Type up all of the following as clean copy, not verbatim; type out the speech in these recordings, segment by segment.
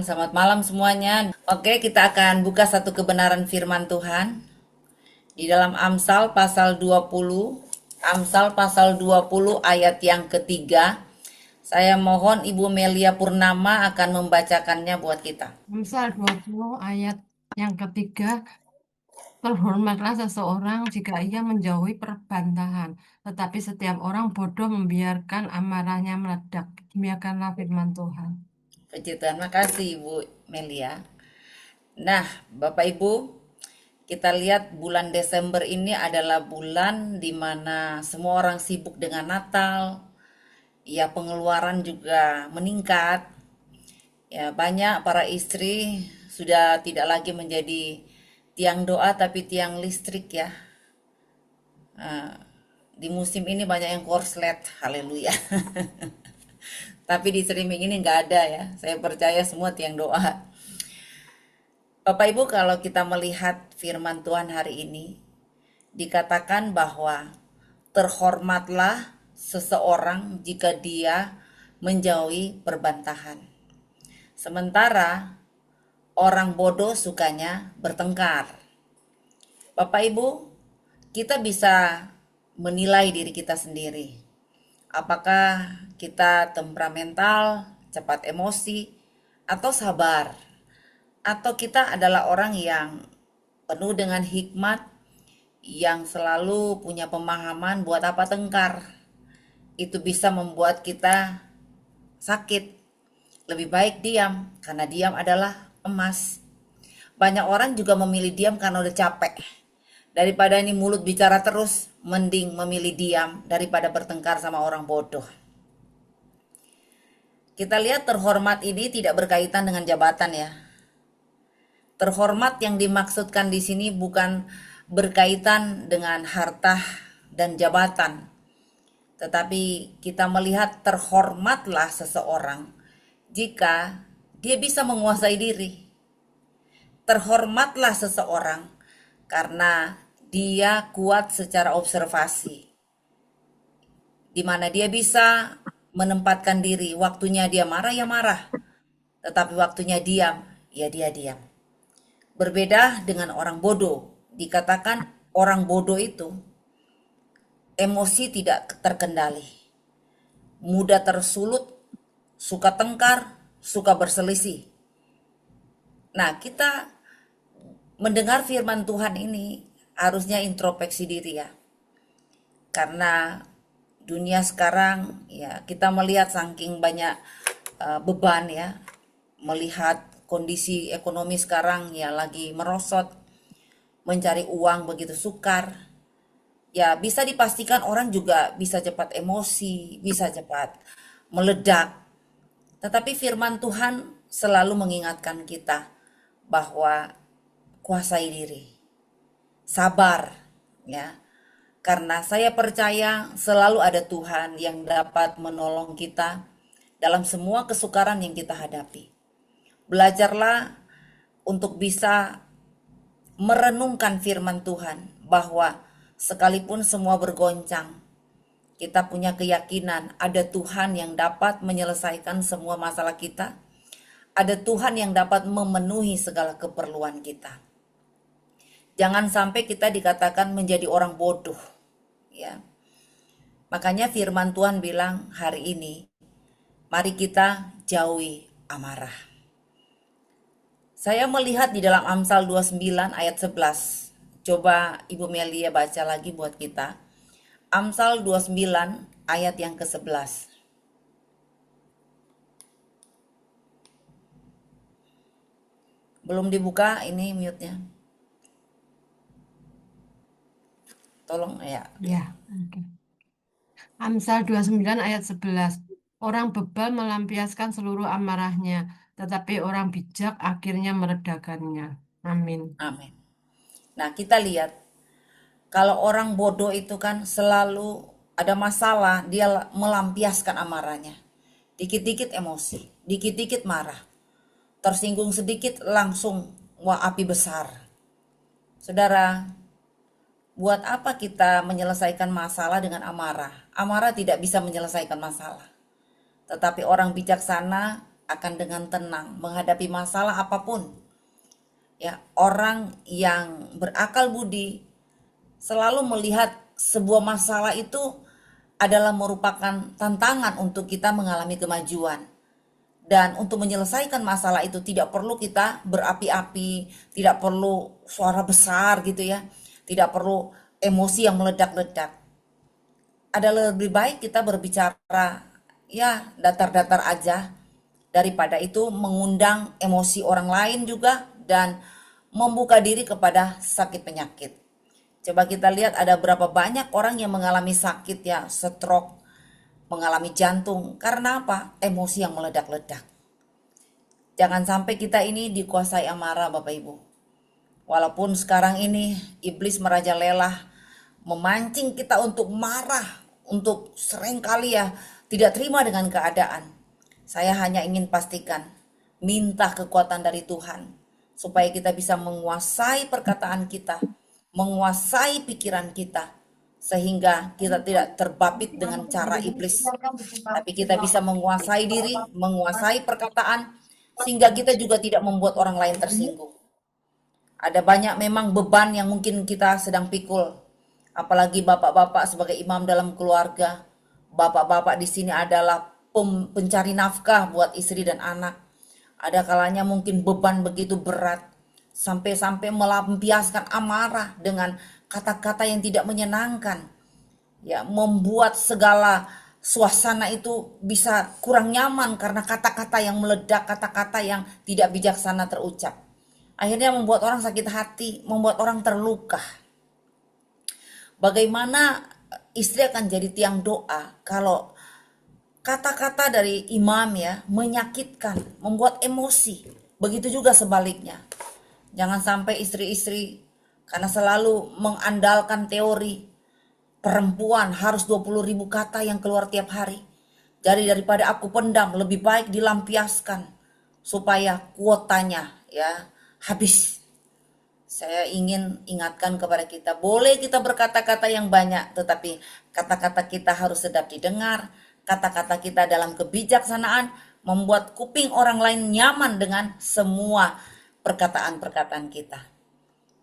selamat malam semuanya. Oke, kita akan buka satu kebenaran firman Tuhan di dalam Amsal pasal 20. Amsal pasal 20 ayat yang ketiga. Saya mohon Ibu Melia Purnama akan membacakannya buat kita. Amsal 20 ayat yang ketiga, terhormatlah seseorang jika ia menjauhi perbantahan, tetapi setiap orang bodoh membiarkan amarahnya meledak. Demikianlah firman Tuhan. Puji Tuhan, makasih Ibu Melia. Nah, Bapak Ibu, kita lihat bulan Desember ini adalah bulan di mana semua orang sibuk dengan Natal. Ya, pengeluaran juga meningkat. Ya, banyak para istri sudah tidak lagi menjadi tiang doa tapi tiang listrik ya. Di musim ini banyak yang korslet, haleluya. Tapi di streaming ini nggak ada ya. Saya percaya semua tiang doa. Bapak Ibu, kalau kita melihat firman Tuhan hari ini, dikatakan bahwa terhormatlah seseorang jika dia menjauhi perbantahan. Sementara orang bodoh sukanya bertengkar. Bapak Ibu, kita bisa menilai diri kita sendiri. Apakah kita temperamental, cepat emosi, atau sabar? Atau kita adalah orang yang penuh dengan hikmat, yang selalu punya pemahaman buat apa tengkar. Itu bisa membuat kita sakit. Lebih baik diam, karena diam adalah emas. Banyak orang juga memilih diam karena udah capek. Daripada ini mulut bicara terus, mending memilih diam daripada bertengkar sama orang bodoh. Kita lihat terhormat ini tidak berkaitan dengan jabatan ya. Terhormat yang dimaksudkan di sini bukan berkaitan dengan harta dan jabatan. Tetapi kita melihat terhormatlah seseorang jika dia bisa menguasai diri. Terhormatlah seseorang karena dia kuat secara observasi, di mana dia bisa menempatkan diri. Waktunya dia marah ya marah, tetapi waktunya diam ya dia diam. Berbeda dengan orang bodoh. Dikatakan orang bodoh itu emosi tidak terkendali, mudah tersulut, suka tengkar, suka berselisih. Nah, kita mendengar firman Tuhan ini harusnya introspeksi diri ya. Karena dunia sekarang ya kita melihat saking banyak beban ya, melihat kondisi ekonomi sekarang ya lagi merosot, mencari uang begitu sukar. Ya bisa dipastikan orang juga bisa cepat emosi, bisa cepat meledak. Tetapi firman Tuhan selalu mengingatkan kita bahwa kuasai diri, sabar ya. Karena saya percaya selalu ada Tuhan yang dapat menolong kita dalam semua kesukaran yang kita hadapi. Belajarlah untuk bisa merenungkan firman Tuhan bahwa sekalipun semua bergoncang, kita punya keyakinan ada Tuhan yang dapat menyelesaikan semua masalah kita. Ada Tuhan yang dapat memenuhi segala keperluan kita. Jangan sampai kita dikatakan menjadi orang bodoh, ya. Makanya firman Tuhan bilang hari ini, mari kita jauhi amarah. Saya melihat di dalam Amsal 29 ayat 11. Coba Ibu Melia baca lagi buat kita. Amsal 29 ayat yang ke-11. Belum dibuka ini mute-nya. Tolong ya. Ya, oke. Amsal 29 ayat 11. Orang bebal melampiaskan seluruh amarahnya, tetapi orang bijak akhirnya meredakannya. Amin. Amin. Nah, kita lihat kalau orang bodoh itu kan selalu ada masalah, dia melampiaskan amarahnya. Dikit-dikit emosi, dikit-dikit marah. Tersinggung sedikit langsung wah api besar. Saudara, buat apa kita menyelesaikan masalah dengan amarah? Amarah tidak bisa menyelesaikan masalah. Tetapi orang bijaksana akan dengan tenang menghadapi masalah apapun. Ya, orang yang berakal budi selalu melihat sebuah masalah itu adalah merupakan tantangan untuk kita mengalami kemajuan. Dan untuk menyelesaikan masalah itu tidak perlu kita berapi-api, tidak perlu suara besar gitu ya, tidak perlu emosi yang meledak-ledak. Ada lebih baik kita berbicara ya datar-datar aja daripada itu mengundang emosi orang lain juga dan membuka diri kepada sakit penyakit. Coba kita lihat ada berapa banyak orang yang mengalami sakit ya, stroke, mengalami jantung. Karena apa? Emosi yang meledak-ledak. Jangan sampai kita ini dikuasai amarah Bapak Ibu. Walaupun sekarang ini iblis merajalela memancing kita untuk marah, untuk seringkali ya tidak terima dengan keadaan. Saya hanya ingin pastikan, minta kekuatan dari Tuhan supaya kita bisa menguasai perkataan kita, menguasai pikiran kita, sehingga kita tidak terbabit dengan cara iblis, tapi kita bisa menguasai diri, menguasai perkataan, sehingga kita juga tidak membuat orang lain tersinggung. Ada banyak memang beban yang mungkin kita sedang pikul. Apalagi bapak-bapak sebagai imam dalam keluarga. Bapak-bapak di sini adalah pencari nafkah buat istri dan anak. Ada kalanya mungkin beban begitu berat. Sampai-sampai melampiaskan amarah dengan kata-kata yang tidak menyenangkan. Ya, membuat segala suasana itu bisa kurang nyaman karena kata-kata yang meledak, kata-kata yang tidak bijaksana terucap. Akhirnya membuat orang sakit hati, membuat orang terluka. Bagaimana istri akan jadi tiang doa kalau kata-kata dari imam ya menyakitkan, membuat emosi. Begitu juga sebaliknya. Jangan sampai istri-istri karena selalu mengandalkan teori perempuan harus 20.000 kata yang keluar tiap hari. Jadi daripada aku pendam, lebih baik dilampiaskan supaya kuotanya ya habis. Saya ingin ingatkan kepada kita, boleh kita berkata-kata yang banyak, tetapi kata-kata kita harus sedap didengar. Kata-kata kita dalam kebijaksanaan membuat kuping orang lain nyaman dengan semua perkataan-perkataan kita.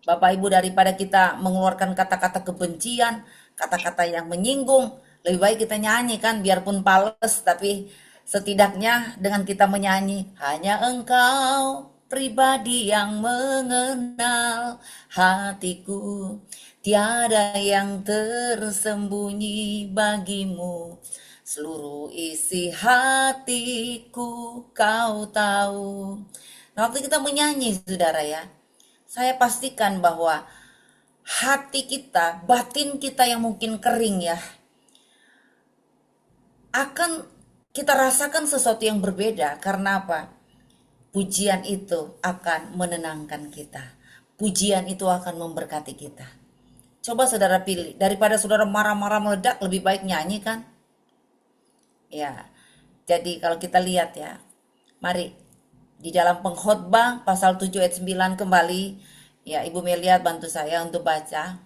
Bapak Ibu, daripada kita mengeluarkan kata-kata kebencian, kata-kata yang menyinggung, lebih baik kita nyanyi kan, biarpun pales, tapi setidaknya dengan kita menyanyi, hanya Engkau pribadi yang mengenal hatiku, tiada yang tersembunyi bagimu, seluruh isi hatiku kau tahu. Nah, waktu kita menyanyi saudara ya, saya pastikan bahwa hati kita, batin kita yang mungkin kering ya, akan kita rasakan sesuatu yang berbeda. Karena apa? Pujian itu akan menenangkan kita. Pujian itu akan memberkati kita. Coba saudara pilih, daripada saudara marah-marah meledak, lebih baik nyanyi kan? Ya, jadi kalau kita lihat ya, mari di dalam Pengkhotbah pasal 7 ayat 9 kembali, ya Ibu Melia bantu saya untuk baca.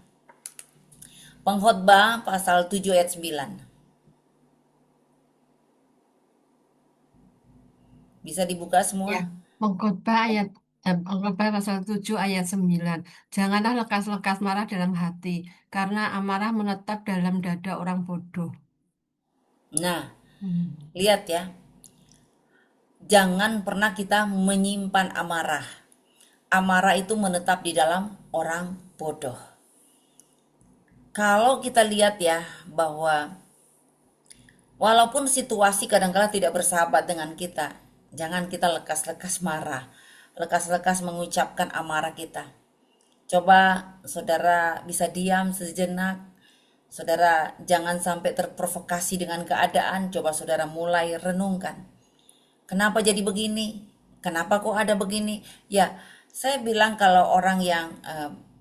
Pengkhotbah pasal 7 ayat 9. Bisa dibuka semua? Ya, Pengkhotbah pasal 7 ayat 9. Janganlah lekas-lekas marah dalam hati, karena amarah menetap dalam dada orang bodoh. Nah, Hmm. lihat ya. Jangan pernah kita menyimpan amarah. Amarah itu menetap di dalam orang bodoh. Kalau kita lihat ya bahwa walaupun situasi kadang-kala tidak bersahabat dengan kita, jangan kita lekas-lekas marah, lekas-lekas mengucapkan amarah kita. Coba saudara bisa diam sejenak. Saudara jangan sampai terprovokasi dengan keadaan. Coba saudara mulai renungkan. Kenapa jadi begini? Kenapa kok ada begini? Ya, saya bilang kalau orang yang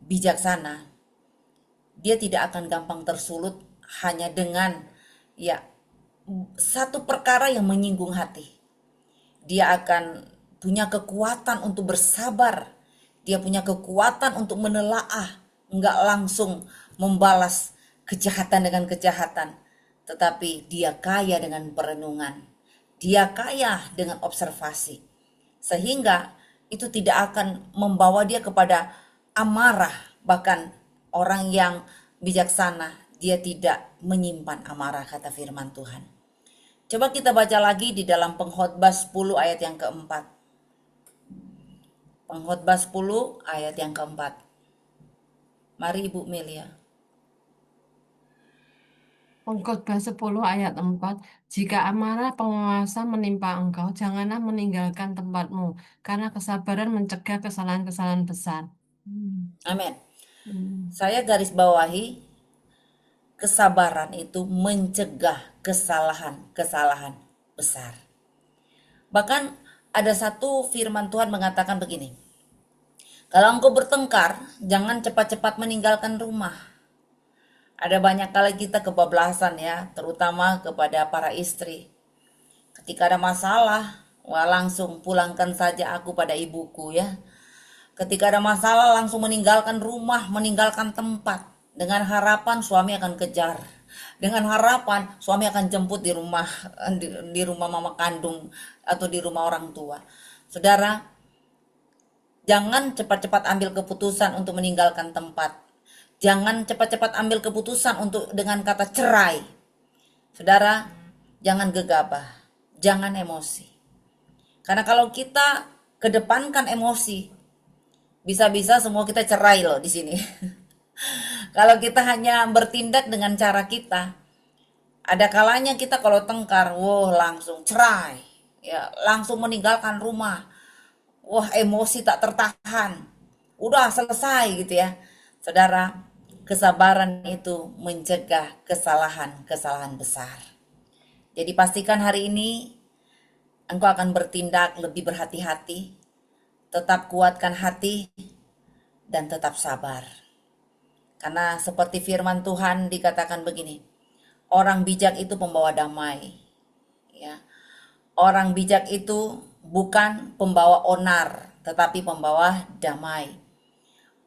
bijaksana, dia tidak akan gampang tersulut hanya dengan ya satu perkara yang menyinggung hati. Dia akan punya kekuatan untuk bersabar. Dia punya kekuatan untuk menelaah, enggak langsung membalas kejahatan dengan kejahatan, tetapi dia kaya dengan perenungan. Dia kaya dengan observasi. Sehingga itu tidak akan membawa dia kepada amarah. Bahkan orang yang bijaksana, dia tidak menyimpan amarah, kata firman Tuhan. Coba kita baca lagi di dalam Pengkhotbah 10 ayat yang keempat. Pengkhotbah 10 ayat yang keempat. Mari Ibu Melia. Pengkhotbah 10 ayat 4. Jika amarah penguasa menimpa engkau, janganlah meninggalkan tempatmu, karena kesabaran mencegah kesalahan-kesalahan besar. Amin. Hmm. Saya garis bawahi, kesabaran itu mencegah kesalahan-kesalahan besar. Bahkan ada satu firman Tuhan mengatakan begini, kalau engkau bertengkar, jangan cepat-cepat meninggalkan rumah. Ada banyak kali kita kebablasan ya, terutama kepada para istri. Ketika ada masalah, wah langsung pulangkan saja aku pada ibuku ya. Ketika ada masalah langsung meninggalkan rumah, meninggalkan tempat. Dengan harapan suami akan kejar. Dengan harapan suami akan jemput di rumah mama kandung atau di rumah orang tua. Saudara, jangan cepat-cepat ambil keputusan untuk meninggalkan tempat. Jangan cepat-cepat ambil keputusan untuk dengan kata cerai. Saudara, jangan gegabah, jangan emosi. Karena kalau kita kedepankan emosi, bisa-bisa semua kita cerai loh di sini. Kalau kita hanya bertindak dengan cara kita, ada kalanya kita kalau tengkar, wah langsung cerai, ya langsung meninggalkan rumah, wah emosi tak tertahan, udah selesai gitu ya. Saudara, kesabaran itu mencegah kesalahan-kesalahan besar. Jadi pastikan hari ini engkau akan bertindak lebih berhati-hati, tetap kuatkan hati, dan tetap sabar. Karena seperti firman Tuhan dikatakan begini, orang bijak itu pembawa damai. Ya. Orang bijak itu bukan pembawa onar, tetapi pembawa damai.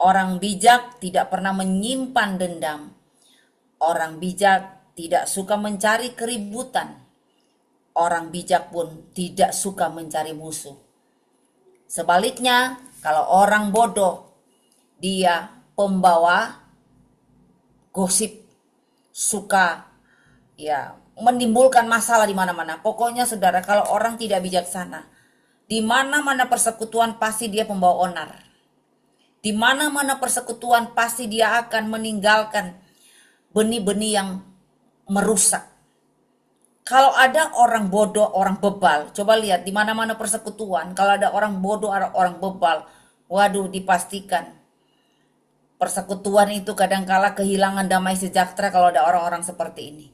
Orang bijak tidak pernah menyimpan dendam. Orang bijak tidak suka mencari keributan. Orang bijak pun tidak suka mencari musuh. Sebaliknya, kalau orang bodoh, dia pembawa gosip, suka ya menimbulkan masalah di mana-mana. Pokoknya saudara, kalau orang tidak bijaksana, di mana-mana persekutuan pasti dia pembawa onar. Di mana-mana persekutuan pasti dia akan meninggalkan benih-benih yang merusak. Kalau ada orang bodoh, orang bebal, coba lihat di mana-mana persekutuan, kalau ada orang bodoh, orang bebal, waduh dipastikan persekutuan itu kadangkala kehilangan damai sejahtera kalau ada orang-orang seperti ini.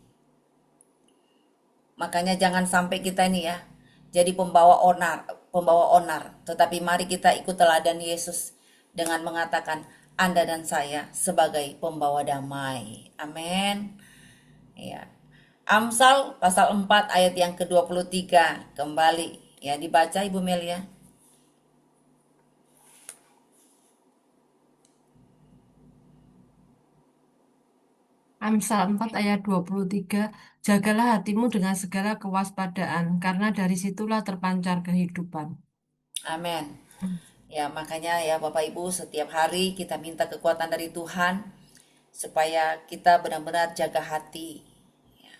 Makanya jangan sampai kita ini ya jadi pembawa onar. Tetapi mari kita ikut teladan Yesus dengan mengatakan Anda dan saya sebagai pembawa damai. Amin. Ya. Amsal pasal 4 ayat yang ke-23 kembali ya dibaca Ibu Melia. Amsal 4 ayat 23, jagalah hatimu dengan segala kewaspadaan, karena dari situlah terpancar kehidupan. Amin. Ya, makanya ya Bapak Ibu, setiap hari kita minta kekuatan dari Tuhan supaya kita benar-benar jaga hati, ya,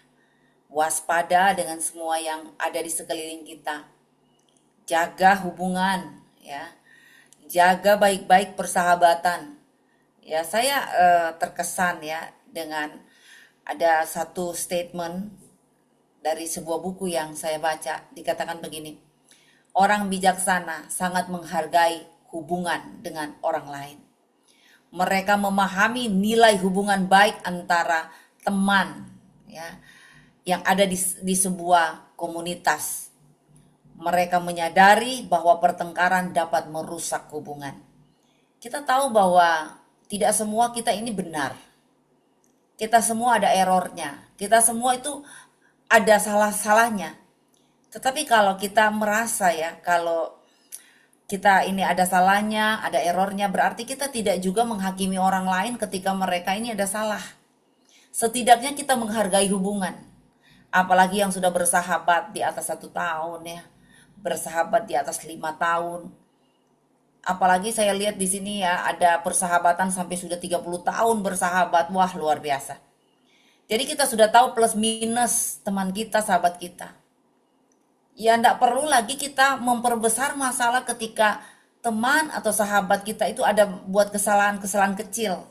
waspada dengan semua yang ada di sekeliling kita. Jaga hubungan, ya. Jaga baik-baik persahabatan. Ya, saya terkesan ya dengan ada satu statement dari sebuah buku yang saya baca, dikatakan begini. Orang bijaksana sangat menghargai hubungan dengan orang lain. Mereka memahami nilai hubungan baik antara teman ya yang ada di sebuah komunitas. Mereka menyadari bahwa pertengkaran dapat merusak hubungan. Kita tahu bahwa tidak semua kita ini benar. Kita semua ada errornya. Kita semua itu ada salah-salahnya. Tetapi kalau kita merasa ya, kalau kita ini ada salahnya, ada errornya, berarti kita tidak juga menghakimi orang lain ketika mereka ini ada salah. Setidaknya kita menghargai hubungan. Apalagi yang sudah bersahabat di atas 1 tahun ya, bersahabat di atas 5 tahun. Apalagi saya lihat di sini ya ada persahabatan sampai sudah 30 tahun bersahabat. Wah, luar biasa. Jadi kita sudah tahu plus minus teman kita, sahabat kita. Ya enggak perlu lagi kita memperbesar masalah ketika teman atau sahabat kita itu ada buat kesalahan-kesalahan kecil.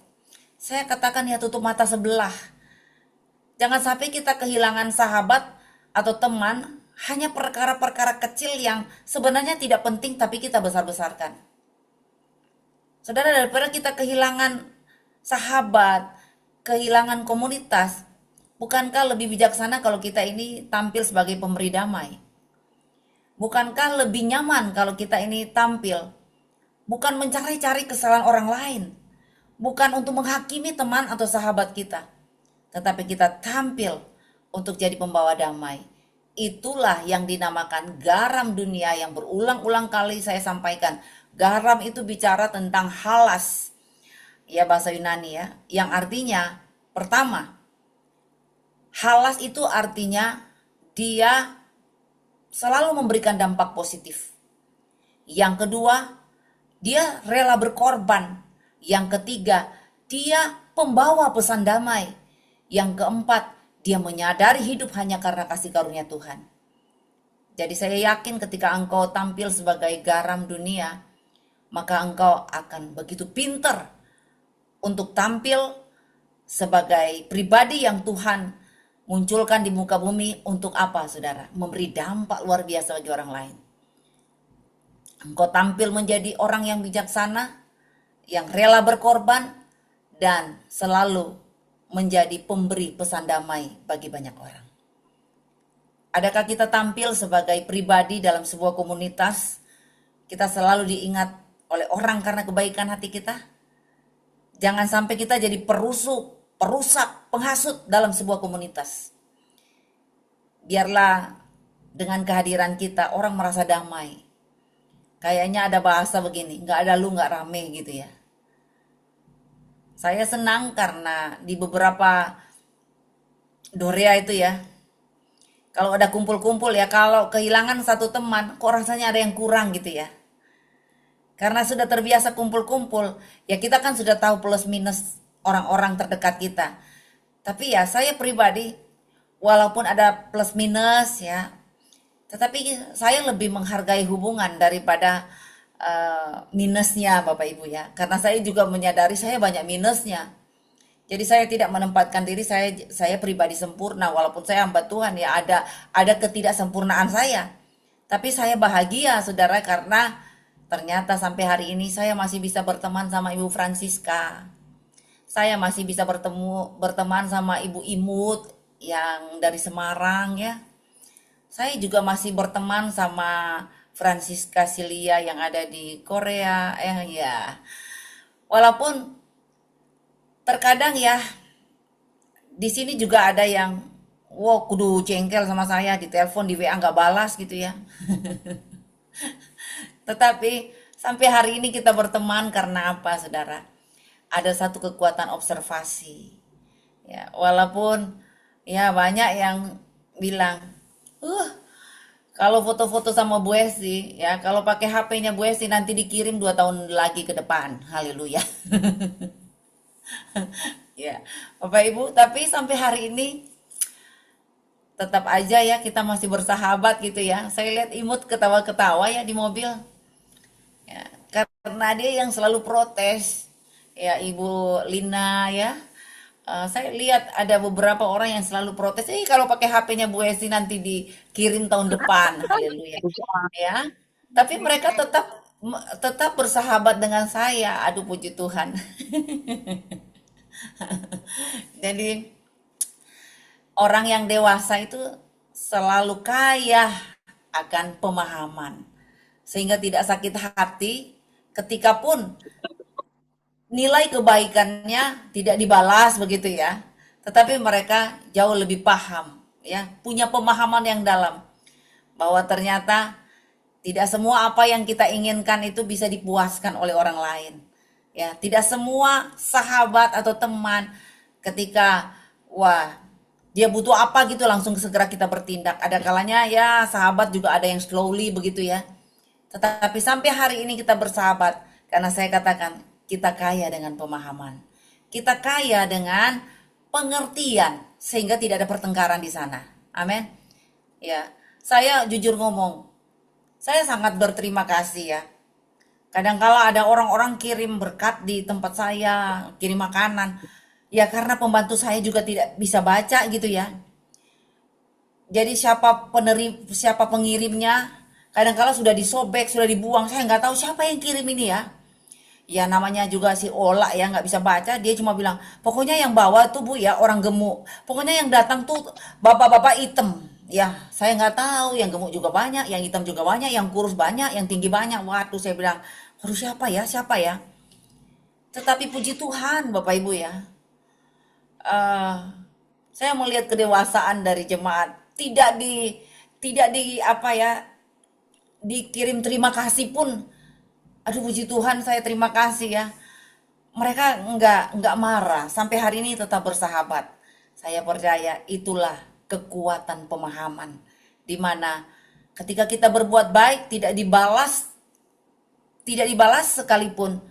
Saya katakan ya tutup mata sebelah. Jangan sampai kita kehilangan sahabat atau teman hanya perkara-perkara kecil yang sebenarnya tidak penting tapi kita besar-besarkan. Saudara, daripada kita kehilangan sahabat, kehilangan komunitas, bukankah lebih bijaksana kalau kita ini tampil sebagai pemberi damai? Bukankah lebih nyaman kalau kita ini tampil bukan mencari-cari kesalahan orang lain, bukan untuk menghakimi teman atau sahabat kita, tetapi kita tampil untuk jadi pembawa damai. Itulah yang dinamakan garam dunia yang berulang-ulang kali saya sampaikan. Garam itu bicara tentang halas, ya bahasa Yunani ya, yang artinya pertama, halas itu artinya dia selalu memberikan dampak positif. Yang kedua, dia rela berkorban. Yang ketiga, dia pembawa pesan damai. Yang keempat, dia menyadari hidup hanya karena kasih karunia Tuhan. Jadi saya yakin ketika engkau tampil sebagai garam dunia, maka engkau akan begitu pinter untuk tampil sebagai pribadi yang Tuhan munculkan di muka bumi untuk apa, saudara? Memberi dampak luar biasa bagi orang lain. Engkau tampil menjadi orang yang bijaksana, yang rela berkorban, dan selalu menjadi pemberi pesan damai bagi banyak orang. Adakah kita tampil sebagai pribadi dalam sebuah komunitas, kita selalu diingat oleh orang karena kebaikan hati kita? Jangan sampai kita jadi perusak, penghasut dalam sebuah komunitas. Biarlah dengan kehadiran kita orang merasa damai. Kayaknya ada bahasa begini, nggak ada lu nggak rame gitu ya. Saya senang karena di beberapa Dorea itu ya, kalau ada kumpul-kumpul ya, kalau kehilangan satu teman, kok rasanya ada yang kurang gitu ya. Karena sudah terbiasa kumpul-kumpul, ya kita kan sudah tahu plus minus orang-orang terdekat kita. Tapi ya saya pribadi, walaupun ada plus minus ya, tetapi saya lebih menghargai hubungan daripada minusnya Bapak Ibu ya. Karena saya juga menyadari saya banyak minusnya. Jadi saya tidak menempatkan diri saya pribadi sempurna walaupun saya hamba Tuhan ya ada ketidaksempurnaan saya. Tapi saya bahagia Saudara karena ternyata sampai hari ini saya masih bisa berteman sama Ibu Francisca. Saya masih bisa berteman sama Ibu Imut yang dari Semarang ya. Saya juga masih berteman sama Francisca Silia yang ada di Korea ya. Walaupun terkadang ya di sini juga ada yang wow kudu jengkel sama saya di telepon di WA nggak balas gitu ya. Tetapi sampai hari ini kita berteman karena apa, Saudara? Ada satu kekuatan observasi. Ya, walaupun ya banyak yang bilang, kalau foto-foto sama Bu Esti, ya kalau pakai HP-nya Bu Esti nanti dikirim 2 tahun lagi ke depan. Haleluya. Ya, Bapak Ibu, tapi sampai hari ini tetap aja ya kita masih bersahabat gitu ya. Saya lihat Imut ketawa-ketawa ya di mobil. Ya, karena dia yang selalu protes. Ya, Ibu Lina ya. Saya lihat ada beberapa orang yang selalu protes, kalau pakai HP-nya Bu Esti nanti dikirim tahun depan. Haleluya. Ya. Tapi mereka tetap bersahabat dengan saya. Aduh puji Tuhan. Jadi orang yang dewasa itu selalu kaya akan pemahaman. Sehingga tidak sakit hati ketika pun nilai kebaikannya tidak dibalas begitu ya. Tetapi mereka jauh lebih paham ya, punya pemahaman yang dalam bahwa ternyata tidak semua apa yang kita inginkan itu bisa dipuaskan oleh orang lain. Ya, tidak semua sahabat atau teman ketika wah dia butuh apa gitu langsung segera kita bertindak. Ada kalanya ya sahabat juga ada yang slowly begitu ya. Tetapi sampai hari ini kita bersahabat karena saya katakan kita kaya dengan pemahaman. Kita kaya dengan pengertian sehingga tidak ada pertengkaran di sana. Amin. Ya, saya jujur ngomong, saya sangat berterima kasih ya. Kadangkala ada orang-orang kirim berkat di tempat saya, kirim makanan. Ya karena pembantu saya juga tidak bisa baca gitu ya. Jadi siapa pengirimnya, kadangkala sudah disobek, sudah dibuang. Saya nggak tahu siapa yang kirim ini ya. Ya namanya juga si Ola ya nggak bisa baca. Dia cuma bilang, pokoknya yang bawa tuh Bu ya orang gemuk. Pokoknya yang datang tuh bapak-bapak hitam. Ya saya nggak tahu. Yang gemuk juga banyak, yang hitam juga banyak, yang kurus banyak, yang tinggi banyak. Waduh saya bilang, aduh siapa ya, siapa ya. Tetapi puji Tuhan Bapak Ibu ya. eh saya melihat kedewasaan dari jemaat tidak di apa ya dikirim terima kasih pun, aduh puji Tuhan saya terima kasih ya, mereka nggak marah sampai hari ini tetap bersahabat. Saya percaya itulah kekuatan pemahaman di mana ketika kita berbuat baik tidak dibalas sekalipun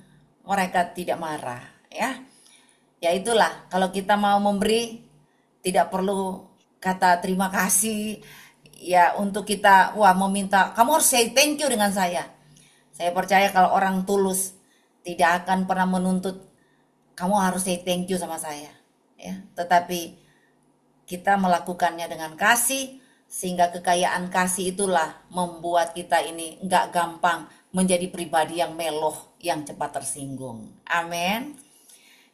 mereka tidak marah ya. Ya itulah, kalau kita mau memberi tidak perlu kata terima kasih ya untuk kita wah meminta kamu harus say thank you dengan saya. Saya percaya kalau orang tulus tidak akan pernah menuntut kamu harus say thank you sama saya ya. Tetapi kita melakukannya dengan kasih sehingga kekayaan kasih itulah membuat kita ini nggak gampang menjadi pribadi yang meloh yang cepat tersinggung. Amin.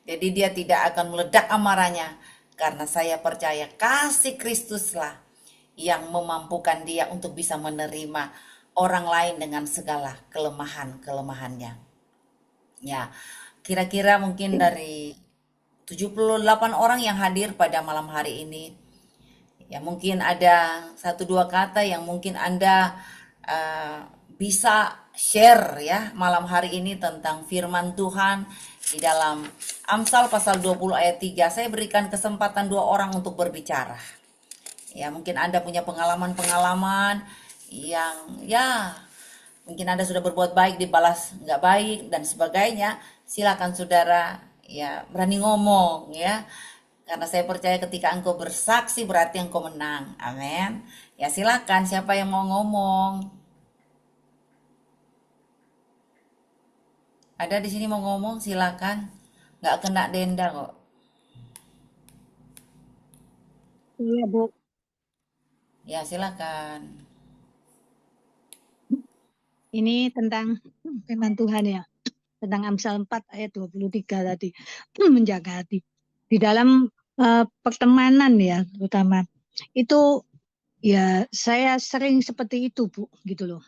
Jadi dia tidak akan meledak amarahnya karena saya percaya kasih Kristuslah yang memampukan dia untuk bisa menerima orang lain dengan segala kelemahan-kelemahannya. Ya, kira-kira mungkin dari 78 orang yang hadir pada malam hari ini, ya mungkin ada satu dua kata yang mungkin Anda eh, bisa share ya malam hari ini tentang firman Tuhan di dalam Amsal pasal 20 ayat 3. Saya berikan kesempatan dua orang untuk berbicara. Ya, mungkin Anda punya pengalaman-pengalaman yang ya mungkin Anda sudah berbuat baik dibalas nggak baik dan sebagainya. Silakan saudara ya berani ngomong ya. Karena saya percaya ketika engkau bersaksi berarti engkau menang. Amin. Ya silakan siapa yang mau ngomong. Ada di sini mau ngomong silakan. Nggak kena denda kok. Iya, Bu. Ya silakan. Ini tentang firman Tuhan ya. Tentang Amsal 4 ayat 23 tadi. Menjaga hati. Di dalam pertemanan ya, terutama. Itu ya saya sering seperti itu, Bu, gitu loh.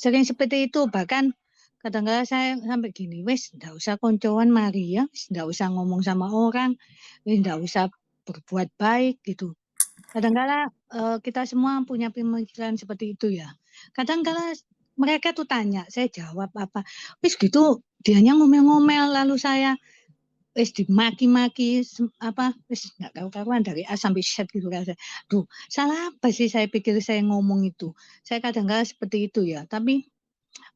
Sering seperti itu, bahkan kadang-kadang saya sampai gini, wes nggak usah koncoan mari ya, nggak usah ngomong sama orang, wes nggak usah berbuat baik gitu. Kadang-kadang kita semua punya pemikiran seperti itu ya. Kadang-kadang mereka tuh tanya, saya jawab apa, wis gitu, dianya ngomel-ngomel, lalu saya wis dimaki-maki apa, wis nggak karu-karuan dari A sampai Z gitu kan. Duh, salah apa sih saya pikir saya ngomong itu. Saya kadang-kadang seperti itu ya. Tapi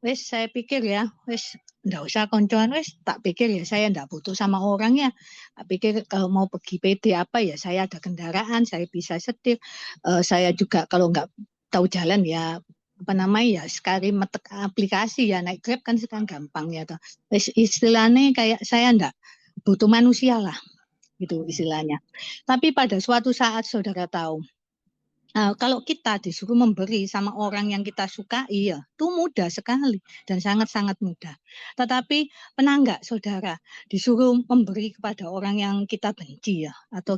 wis saya pikir ya, wis nggak usah koncoan, wis tak pikir ya saya nggak butuh sama orang ya. Tak pikir kalau mau pergi PD apa ya saya ada kendaraan, saya bisa setir. Saya juga kalau nggak tahu jalan ya apa namanya ya sekali metek aplikasi ya naik Grab kan sekarang gampang ya toh. Wis istilahnya kayak saya nggak butuh manusia lah gitu istilahnya. Tapi pada suatu saat saudara tahu kalau kita disuruh memberi sama orang yang kita sukai, ya, itu mudah sekali dan sangat-sangat mudah. Tetapi pernah enggak saudara disuruh memberi kepada orang yang kita benci ya, atau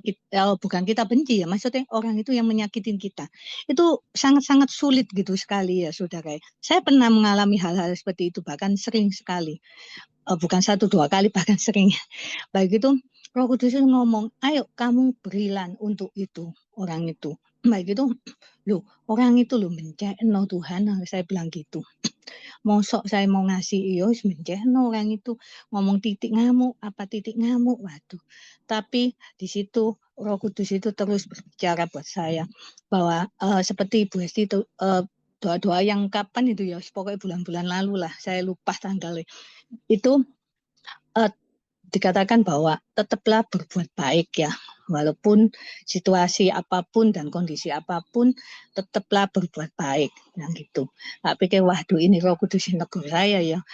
bukan kita benci ya, maksudnya orang itu yang menyakitin kita. Itu sangat-sangat sulit gitu sekali ya saudara. Saya pernah mengalami hal-hal seperti itu, bahkan sering sekali. Bukan satu dua kali, bahkan sering. Baik itu Roh Kudus ngomong, ayo kamu berilah untuk itu, orang itu. Baik itu, loh orang itu loh mencekno Tuhan, saya bilang gitu. Mosok saya mau ngasih iyo mencekno orang itu ngomong titik ngamuk, apa titik ngamuk, waduh. Tapi di situ Roh Kudus itu terus berbicara buat saya bahwa seperti Ibu Esti itu doa-doa yang kapan itu ya, pokoknya bulan-bulan lalu lah, saya lupa tanggalnya. Itu eh, dikatakan bahwa tetaplah berbuat baik ya, walaupun situasi apapun dan kondisi apapun, tetaplah berbuat baik, yang gitu. Tak pikir waduh ini Roh Kudus yang negur saya ya,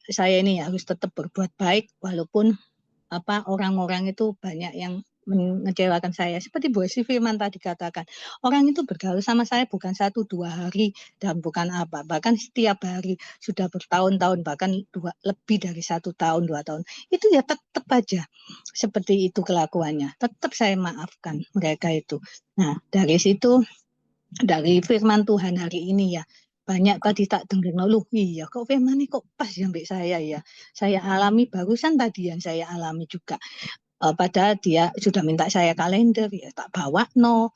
saya ini harus tetap berbuat baik walaupun apa orang-orang itu banyak yang mengecewakan saya. Seperti Bu Sri Firman tadi katakan, orang itu bergaul sama saya bukan 1-2 hari dan bukan apa, bahkan setiap hari sudah bertahun-tahun, bahkan lebih dari 1 tahun 2 tahun. Itu ya tetap aja seperti itu kelakuannya. Tetap saya maafkan mereka itu. Nah dari situ, dari firman Tuhan hari ini ya, banyak tadi tak dengar loh, iya kok firman ini kok pas ya mbak saya ya. Saya alami barusan tadi yang saya alami juga. Padahal dia sudah minta saya kalender, ya tak bawa no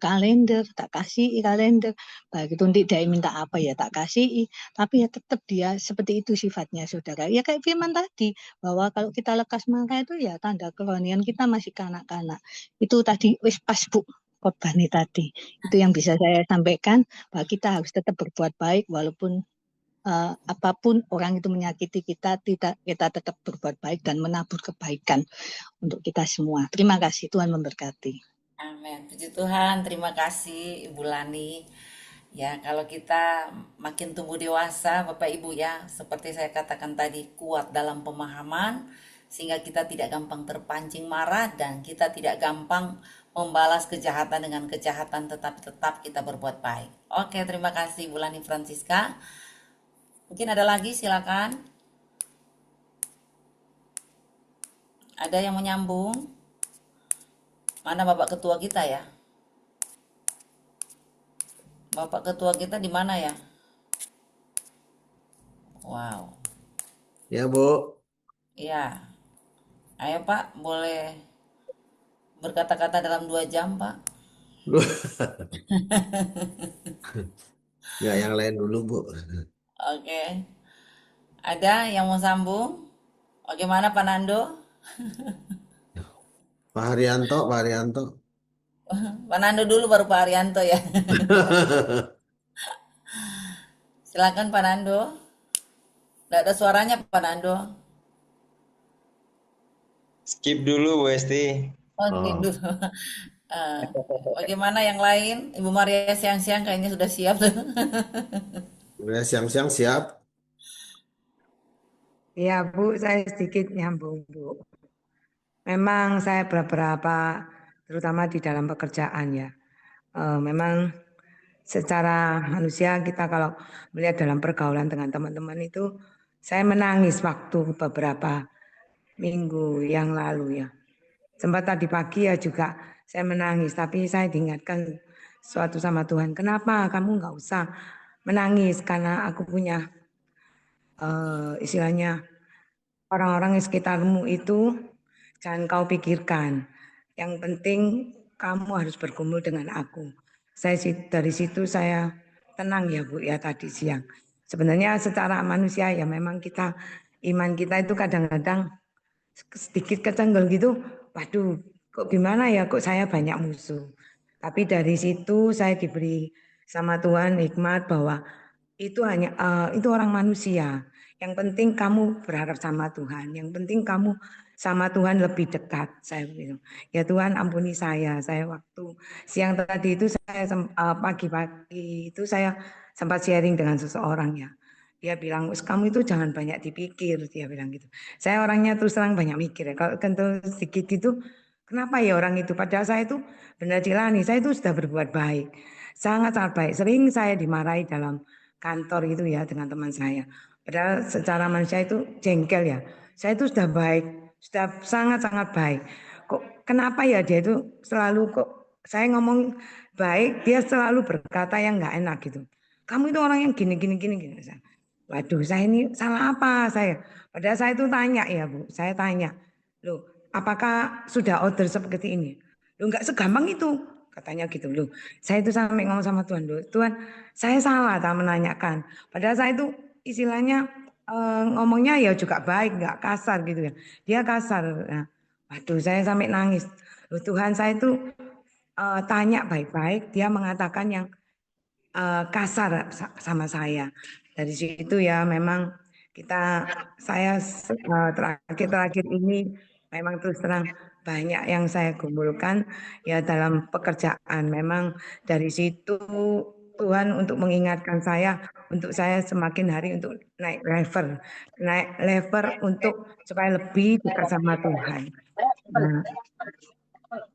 kalender, tak kasih kalender. Begitu dia minta apa ya tak kasih. Tapi ya tetap dia seperti itu sifatnya saudara. Ya kayak firman tadi, bahwa kalau kita lekas marah itu ya tanda kerohanian kita masih kanak-kanak. Itu tadi wis pas Bu khotbah tadi. Itu yang bisa saya sampaikan, bahwa kita harus tetap berbuat baik walaupun apapun orang itu menyakiti kita, kita tetap berbuat baik dan menabur kebaikan untuk kita semua. Terima kasih, Tuhan memberkati. Amin. Puji Tuhan, terima kasih Ibu Lani. Ya, kalau kita makin tumbuh dewasa, Bapak Ibu ya, seperti saya katakan tadi, kuat dalam pemahaman, sehingga kita tidak gampang terpancing marah dan kita tidak gampang membalas kejahatan dengan kejahatan, tetapi tetap kita berbuat baik. Oke, terima kasih Ibu Lani Francisca. Mungkin ada lagi, silakan. Ada yang menyambung? Mana Bapak Ketua kita ya? Bapak Ketua kita di mana ya? Wow. Ya, Bu. Iya. Ayo Pak, boleh berkata-kata dalam 2 jam Pak. Ya, yang lain dulu, Bu. Oke. Ada yang mau sambung? Bagaimana Pak Nando? Pak Haryanto, Pak Haryanto. Pak Nando dulu baru Pak Arianto ya. Silakan Pak Nando. Tidak ada suaranya Pak Nando. Skip dulu Bu Esti. Oke Oh, dulu. Bagaimana yang lain? Ibu Maria siang-siang kayaknya sudah siap tuh. udah siang-siang siap. Ya Bu, saya sedikit nyambung Bu. Memang saya beberapa, terutama di dalam pekerjaan ya, memang secara manusia kita kalau melihat dalam pergaulan dengan teman-teman itu, saya menangis waktu beberapa minggu yang lalu ya. Sempat tadi pagi ya juga saya menangis, tapi saya diingatkan suatu sama Tuhan, kenapa kamu nggak usah menangis karena aku punya istilahnya orang-orang di sekitarmu itu jangan kau pikirkan. Yang penting kamu harus bergumul dengan aku. Dari situ saya tenang ya Bu ya tadi siang. Sebenarnya secara manusia ya memang kita iman kita itu kadang-kadang sedikit kecenggol gitu. Waduh, kok gimana ya kok saya banyak musuh. Tapi dari situ saya diberi sama Tuhan hikmat bahwa itu hanya itu orang manusia. Yang penting kamu berharap sama Tuhan. Yang penting kamu sama Tuhan lebih dekat. Saya bilang, ya Tuhan ampuni saya. Saya waktu siang tadi itu saya pagi-pagi itu saya sempat sharing dengan seseorang ya. Dia bilang, kamu itu jangan banyak dipikir. Dia bilang gitu. Saya orangnya terus terang banyak mikir ya. Kalau kental sedikit gitu, kenapa ya orang itu? Padahal saya itu benar Cilani, saya itu sudah berbuat baik. Sangat-sangat baik. Sering saya dimarahi dalam kantor itu ya dengan teman saya. Padahal secara manusia itu jengkel ya. Saya itu sudah baik, sudah sangat-sangat baik. Kok kenapa ya dia itu selalu kok saya ngomong baik, dia selalu berkata yang nggak enak gitu. Kamu itu orang yang gini. Waduh, saya ini salah apa saya? Padahal saya itu tanya ya Bu, saya tanya, loh apakah sudah order seperti ini? Loh nggak segampang itu. katanya gitu loh. Saya itu sampai ngomong sama Tuhan, loh, Tuhan, saya salah tak menanyakan. Padahal saya itu istilahnya ngomongnya ya juga baik, nggak kasar gitu ya. Dia kasar. Nah, waduh, saya sampai nangis. Loh, Tuhan, saya itu tanya baik-baik, dia mengatakan yang kasar sama saya. Dari situ ya memang saya terakhir-terakhir ini memang terus terang banyak yang saya gumulkan ya dalam pekerjaan. Memang dari situ Tuhan untuk mengingatkan saya untuk saya semakin hari untuk naik level untuk supaya lebih dekat sama Tuhan. Nah,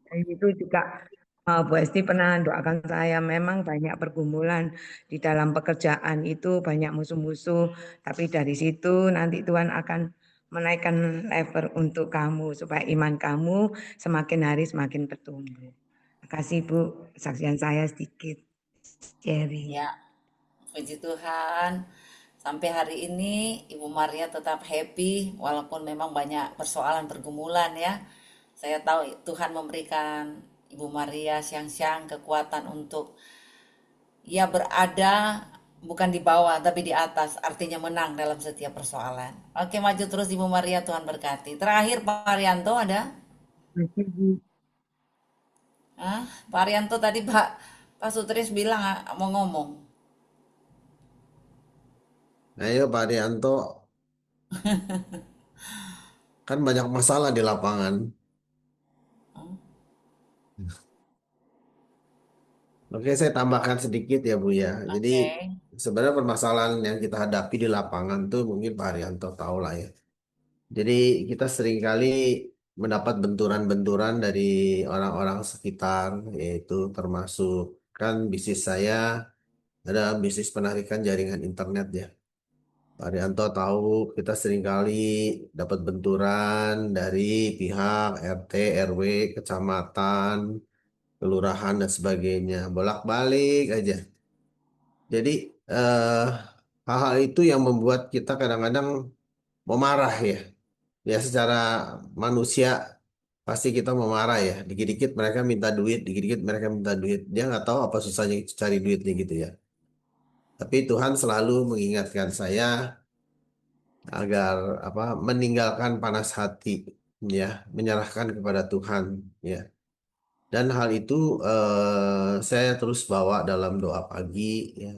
dari itu juga Bu Esti pernah doakan saya, memang banyak pergumulan di dalam pekerjaan itu, banyak musuh-musuh, tapi dari situ nanti Tuhan akan menaikkan level untuk kamu, supaya iman kamu semakin hari semakin bertumbuh. Terima kasih Bu, kesaksian saya sedikit sharing. Ya, puji Tuhan. Sampai hari ini Ibu Maria tetap happy walaupun memang banyak persoalan pergumulan ya. Saya tahu Tuhan memberikan Ibu Maria siang-siang kekuatan untuk ya berada bukan di bawah tapi di atas, artinya menang dalam setiap persoalan. Oke, maju terus Ibu Maria, Tuhan berkati. Terakhir Pak Arianto ada? Pak Arianto tadi Pak Sutris bilang mau ngomong. Ayo Pak Rianto, kan banyak masalah di lapangan. Oke, saya tambahkan sedikit ya Bu ya. Jadi Oke. sebenarnya permasalahan yang kita hadapi di lapangan tuh mungkin Pak Rianto tahu lah ya. Jadi kita seringkali mendapat benturan-benturan dari orang-orang sekitar, yaitu termasuk kan bisnis saya ada bisnis penarikan jaringan internet ya. Pak Rianto tahu kita seringkali dapat benturan dari pihak RT, RW, kecamatan, kelurahan dan sebagainya. Bolak-balik aja. Jadi eh, hal-hal itu yang membuat kita kadang-kadang mau marah ya. Ya secara manusia pasti kita mau marah ya. Dikit-dikit mereka minta duit, dikit-dikit mereka minta duit. Dia nggak tahu apa susahnya cari duitnya gitu ya. Tapi Tuhan selalu mengingatkan saya agar apa meninggalkan panas hati ya, menyerahkan kepada Tuhan ya. Dan hal itu saya terus bawa dalam doa pagi ya.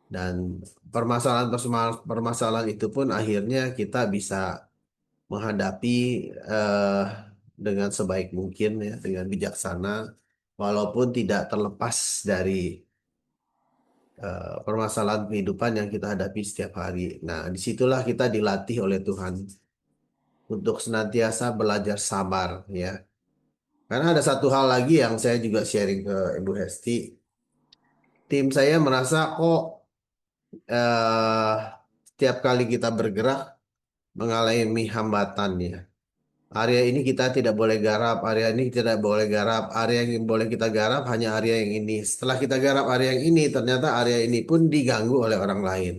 Dan permasalahan itu pun akhirnya kita bisa menghadapi eh, dengan sebaik mungkin ya, dengan bijaksana, walaupun tidak terlepas dari permasalahan kehidupan yang kita hadapi setiap hari. Nah, disitulah kita dilatih oleh Tuhan untuk senantiasa belajar sabar ya. Karena ada satu hal lagi yang saya juga sharing ke Ibu Hesti. Tim saya merasa kok eh, setiap kali kita bergerak mengalami hambatan ya. Area ini kita tidak boleh garap, area ini tidak boleh garap, area yang boleh kita garap hanya area yang ini. Setelah kita garap area yang ini, ternyata area ini pun diganggu oleh orang lain.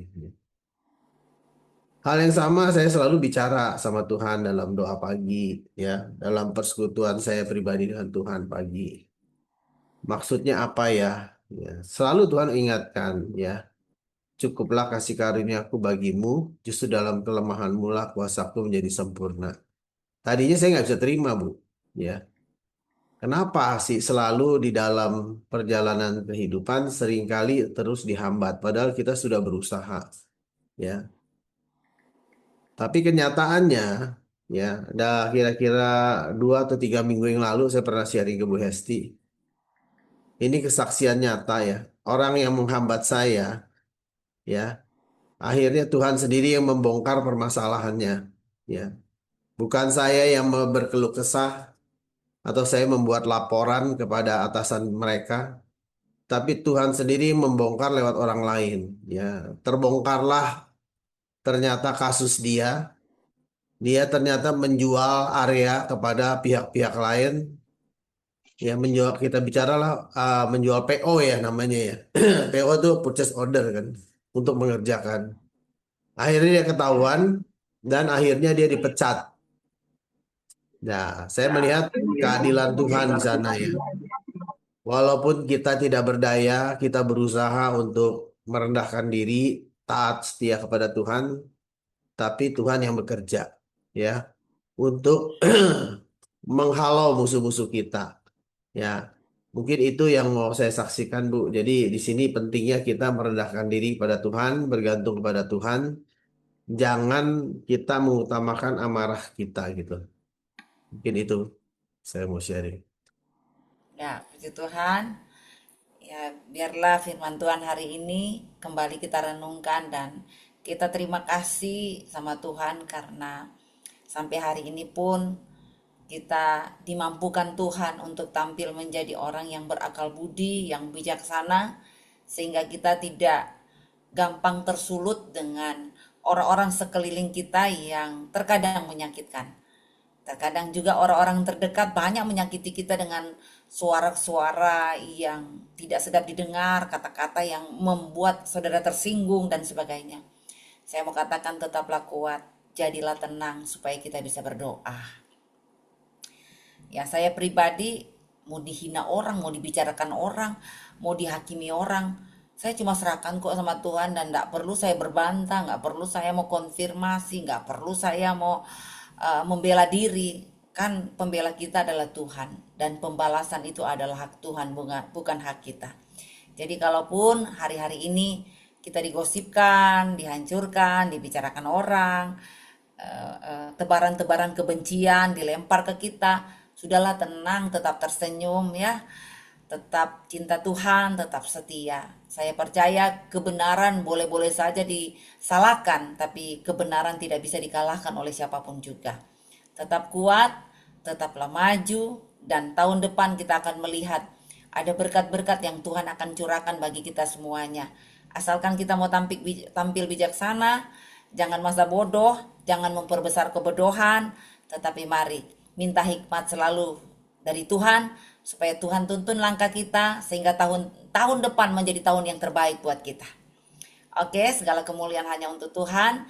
Hal yang sama saya selalu bicara sama Tuhan dalam doa pagi, ya, dalam persekutuan saya pribadi dengan Tuhan pagi. Maksudnya apa ya? Ya, selalu Tuhan ingatkan, ya, cukuplah kasih karuniaku bagimu, justru dalam kelemahanmu lah kuasaku menjadi sempurna. Tadinya saya nggak bisa terima, Bu. Ya, kenapa sih selalu di dalam perjalanan kehidupan seringkali terus dihambat, padahal kita sudah berusaha, ya. Tapi kenyataannya, ya, ada kira-kira 2 atau 3 minggu yang lalu saya pernah sharing ke Bu Hesti. Ini kesaksian nyata ya. Orang yang menghambat saya, ya, akhirnya Tuhan sendiri yang membongkar permasalahannya, ya. Bukan saya yang berkeluh kesah atau saya membuat laporan kepada atasan mereka, tapi Tuhan sendiri membongkar lewat orang lain, ya. Terbongkarlah ternyata kasus dia. Dia ternyata menjual area kepada pihak-pihak lain. Ya, menjual kita bicaralah menjual PO ya namanya ya. PO itu purchase order kan untuk mengerjakan. Akhirnya dia ketahuan dan akhirnya dia dipecat. Nah, saya melihat keadilan Tuhan di sana ya. Walaupun kita tidak berdaya, kita berusaha untuk merendahkan diri, taat setia kepada Tuhan, tapi Tuhan yang bekerja, ya, untuk menghalau musuh-musuh kita. Ya, mungkin itu yang mau saya saksikan, Bu. Jadi di sini pentingnya kita merendahkan diri pada Tuhan, bergantung kepada Tuhan. Jangan kita mengutamakan amarah kita gitu. Mungkin itu saya mau sharing. Ya, puji Tuhan. Ya, biarlah firman Tuhan hari ini kembali kita renungkan dan kita terima kasih sama Tuhan karena sampai hari ini pun kita dimampukan Tuhan untuk tampil menjadi orang yang berakal budi, yang bijaksana, sehingga kita tidak gampang tersulut dengan orang-orang sekeliling kita yang terkadang menyakitkan. Terkadang juga orang-orang terdekat banyak menyakiti kita dengan suara-suara yang tidak sedap didengar, kata-kata yang membuat saudara tersinggung dan sebagainya. Saya mau katakan tetaplah kuat, jadilah tenang supaya kita bisa berdoa. Ya, saya pribadi mau dihina orang, mau dibicarakan orang, mau dihakimi orang, saya cuma serahkan kok sama Tuhan dan nggak perlu saya berbantah, nggak perlu saya mau konfirmasi, nggak perlu saya mau membela diri. Kan pembela kita adalah Tuhan dan pembalasan itu adalah hak Tuhan, bukan hak kita. Jadi kalaupun hari-hari ini kita digosipkan, dihancurkan, dibicarakan orang, tebaran-tebaran kebencian dilempar ke kita, sudahlah tenang, tetap tersenyum ya, tetap cinta Tuhan, tetap setia. Saya percaya kebenaran boleh-boleh saja disalahkan, tapi kebenaran tidak bisa dikalahkan oleh siapapun juga. Tetap kuat, tetaplah maju, dan tahun depan kita akan melihat ada berkat-berkat yang Tuhan akan curahkan bagi kita semuanya. Asalkan kita mau tampil bijaksana, jangan masa bodoh, jangan memperbesar kebodohan, tetapi mari minta hikmat selalu dari Tuhan supaya Tuhan tuntun langkah kita sehingga tahun depan menjadi tahun yang terbaik buat kita. Oke, segala kemuliaan hanya untuk Tuhan.